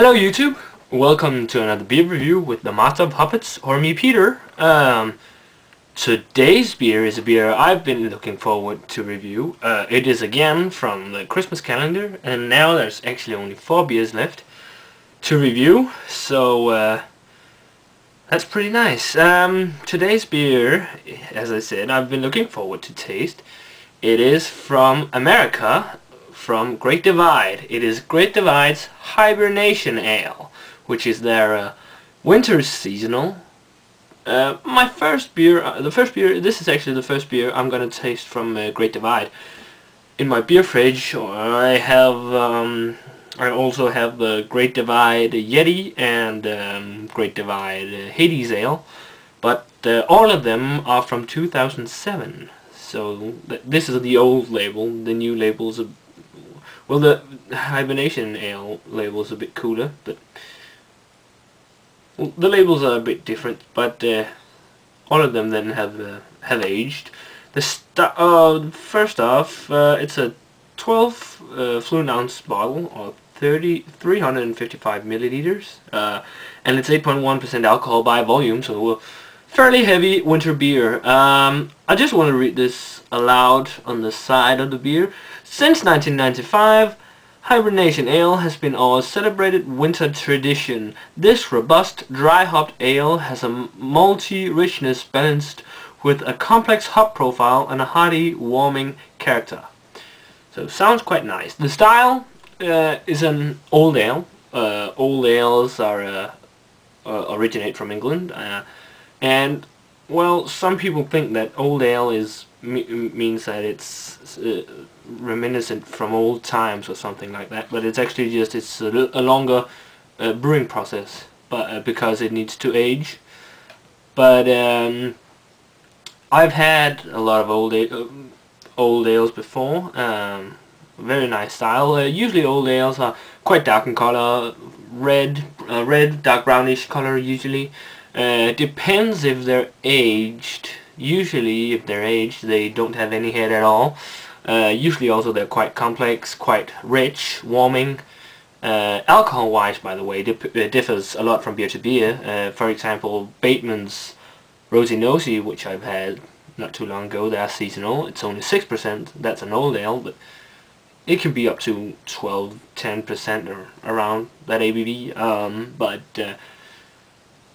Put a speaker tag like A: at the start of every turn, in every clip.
A: Hello YouTube, welcome to another beer review with the Master of Puppets, or me Peter. Today's beer is a beer I've been looking forward to review. It is again from the Christmas calendar, and now there's actually only 4 beers left to review, so that's pretty nice. Today's beer, as I said, I've been looking forward to taste. It is from America, from Great Divide. It is Great Divide's Hibernation Ale, which is their winter seasonal. My first beer, this is actually the first beer I'm gonna taste from Great Divide. In my beer fridge, I also have the Great Divide Yeti and Great Divide Hades Ale, but all of them are from 2007. So this is the old label. The new label's well, the Hibernation Ale label is a bit cooler, but the labels are a bit different. But all of them then have aged. First off, it's a 12 fluid ounce bottle of 355 milliliters, and it's 8.1% alcohol by volume, so fairly heavy winter beer. I just want to read this aloud on the side of the beer. Since 1995, Hibernation Ale has been our celebrated winter tradition. This robust, dry-hopped ale has a malty richness balanced with a complex hop profile and a hearty, warming character. So, sounds quite nice. The style is an old ale. Old ales are originate from England, and well, some people think that old ale means that it's reminiscent from old times or something like that, but it's actually just it's a longer brewing process, but because it needs to age. But I've had a lot of old ales before. Very nice style. Usually old ales are quite dark in color, red, dark brownish color usually. Depends if they're aged. Usually if they're aged they don't have any head at all. Usually also they're quite complex, quite rich, warming. Alcohol wise, by the way, differs a lot from beer to beer. For example, Bateman's Rosy Nosy, which I've had not too long ago, they're seasonal. It's only 6%. That's an old ale, but it can be up to 10% or around that ABV. But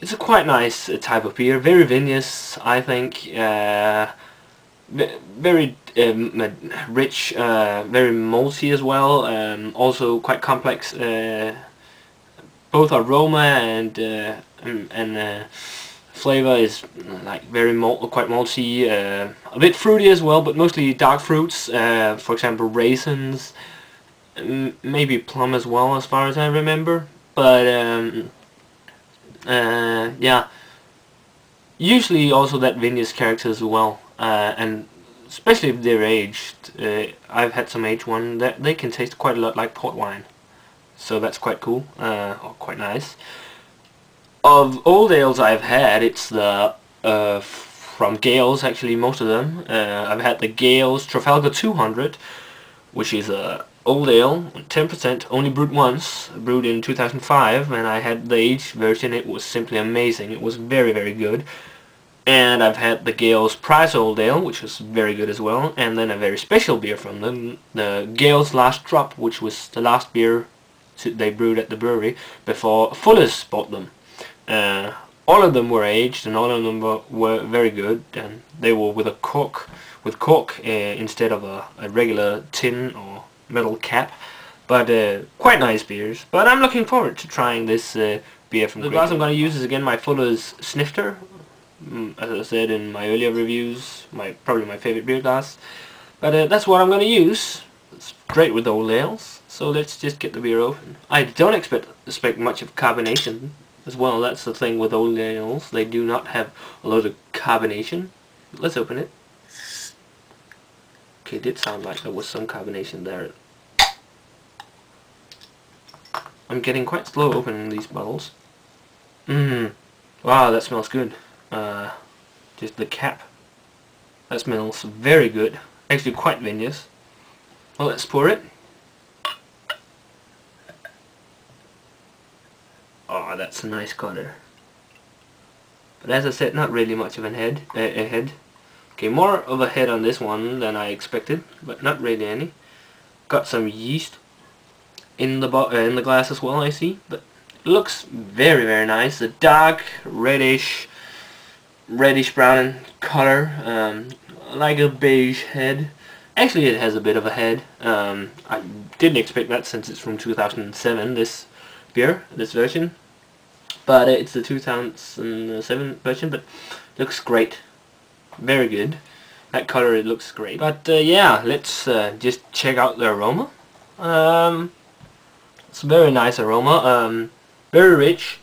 A: it's a quite nice type of beer, very vinous, I think, very rich, very malty as well, also quite complex, both aroma and flavor is like very quite malty, a bit fruity as well, but mostly dark fruits, for example raisins, maybe plum as well as far as I remember, but yeah, usually also that vinous character as well, and especially if they're aged. I've had some aged one that they can taste quite a lot like port wine, so that's quite cool, or quite nice. Of old ales I've had, it's the from Gales, actually most of them. I've had the Gales Trafalgar 200, which is a old ale, 10%, only brewed once, brewed in 2005, and I had the aged version. It was simply amazing. It was very, very good. And I've had the Gales Prize Old Ale, which was very good as well, and then a very special beer from them, the Gales Last Drop, which was the last beer they brewed at the brewery before Fuller's bought them. All of them were aged, and all of them were very good, and they were with cork instead of a regular tin or metal cap, but quite nice beers. But I'm looking forward to trying this beer from the glass I'm going to use is again my Fuller's Snifter. As I said in my earlier reviews, probably my favorite beer glass, but that's what I'm going to use. It's great with old ales, so let's just get the beer open. I don't expect much of carbonation as well. That's the thing with old ales, they do not have a lot of carbonation. Let's open it. Okay, it did sound like there was some carbonation there. I'm getting quite slow opening these bottles. Wow, that smells good. Just the cap. That smells very good. Actually quite vinous. Well, let's pour it. that's a nice color. But as I said, not really much of a head. Okay, more of a head on this one than I expected, but not really any. Got some yeast in the glass as well, I see, but it looks very, very nice. A dark reddish brown color, like a beige head. Actually, it has a bit of a head. I didn't expect that since it's from 2007. This beer, this version, but it's the 2007 version. But looks great, very good. That color, it looks great. But yeah, let's just check out the aroma. It's a very nice aroma. Very rich,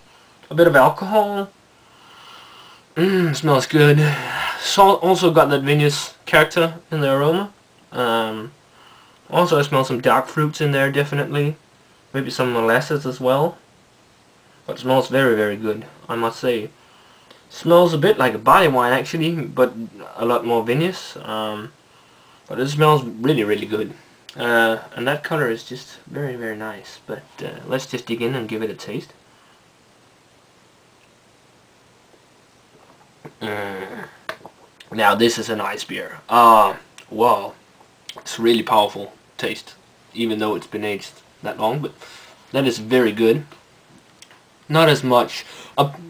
A: a bit of alcohol. Smells good. Also got that vinous character in the aroma. Also I smell some dark fruits in there, definitely. Maybe some molasses as well. But it smells very, very good, I must say. Smells a bit like a barley wine actually, but a lot more vinous. But it smells really, really good. And that color is just very, very nice. But let's just dig in and give it a taste. Now this is a nice beer. Wow, it's really powerful taste, even though it's been aged that long. But that is very good. Not as much,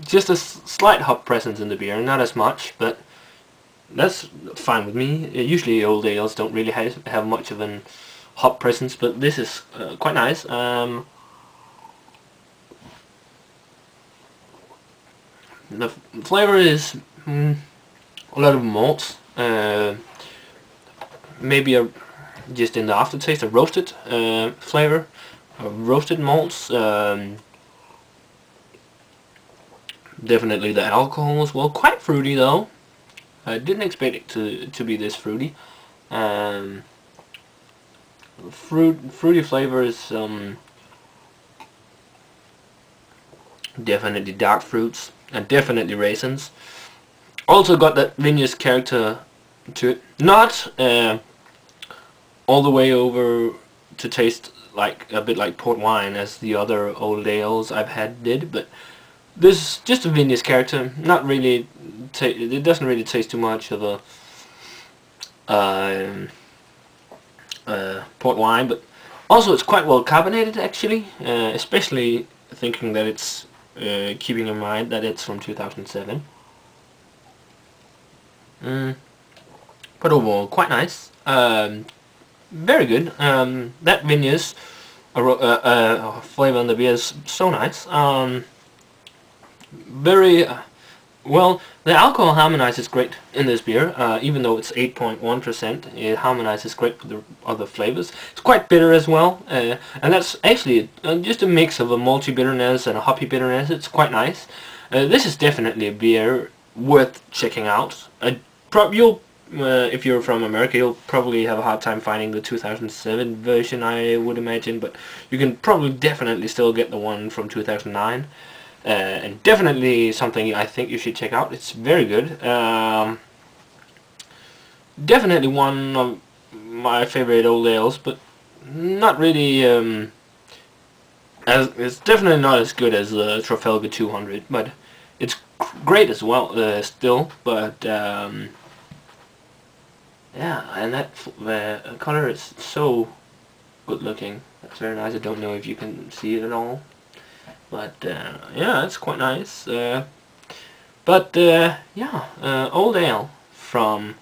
A: just a slight hop presence in the beer. Not as much, but that's fine with me. Usually old ales don't really have much of an hop presence, but this is quite nice. The flavor is a lot of malts, maybe just in the aftertaste, a roasted flavor, roasted malts. Definitely the alcohol as well. Quite fruity though. I didn't expect it to be this fruity. Fruity flavors. Definitely dark fruits and definitely raisins. Also got that vinous character to it. Not all the way over to taste like a bit like port wine as the other old ales I've had did, but this is just a vinous character. Not really. It doesn't really taste too much of a port wine, but also it's quite well carbonated actually. Especially thinking that it's keeping in mind that it's from 2007. But overall, quite nice. Very good. That vinous flavor on the beer is so nice. Very well. The alcohol harmonizes great in this beer, even though it's 8.1%. It harmonizes great with the other flavors. It's quite bitter as well, and that's actually just a mix of a malty bitterness and a hoppy bitterness. It's quite nice. This is definitely a beer worth checking out. If you're from America, you'll probably have a hard time finding the 2007 version, I would imagine, but you can probably definitely still get the one from 2009. And definitely something I think you should check out. It's very good. Definitely one of my favorite old ales, but not really. It's definitely not as good as the Trafalgar 200, but it's great as well still. But yeah, and that color is so good looking. That's very nice. I don't know if you can see it at all. But yeah, it's quite nice. Yeah, old ale from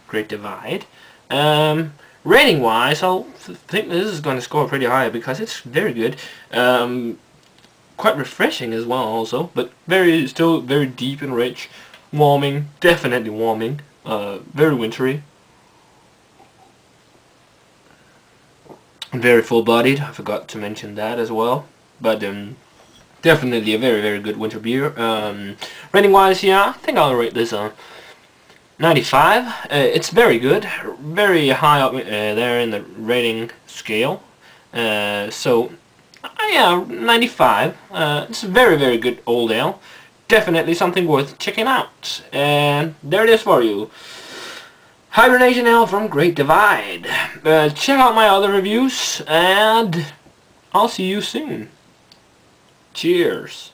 A: Great Divide. Rating wise, I think this is going to score pretty high because it's very good. Quite refreshing as well also, but still very deep and rich. Warming, definitely warming. Very wintry. Very full bodied, I forgot to mention that as well. But definitely a very, very good winter beer. Rating wise, yeah, I think I'll rate this a 95. It's very good, very high up there in the rating scale. So yeah, 95. It's a very, very good old ale. Definitely something worth checking out. And there it is for you. Hibernation ale from Great Divide. Check out my other reviews, and I'll see you soon. Cheers.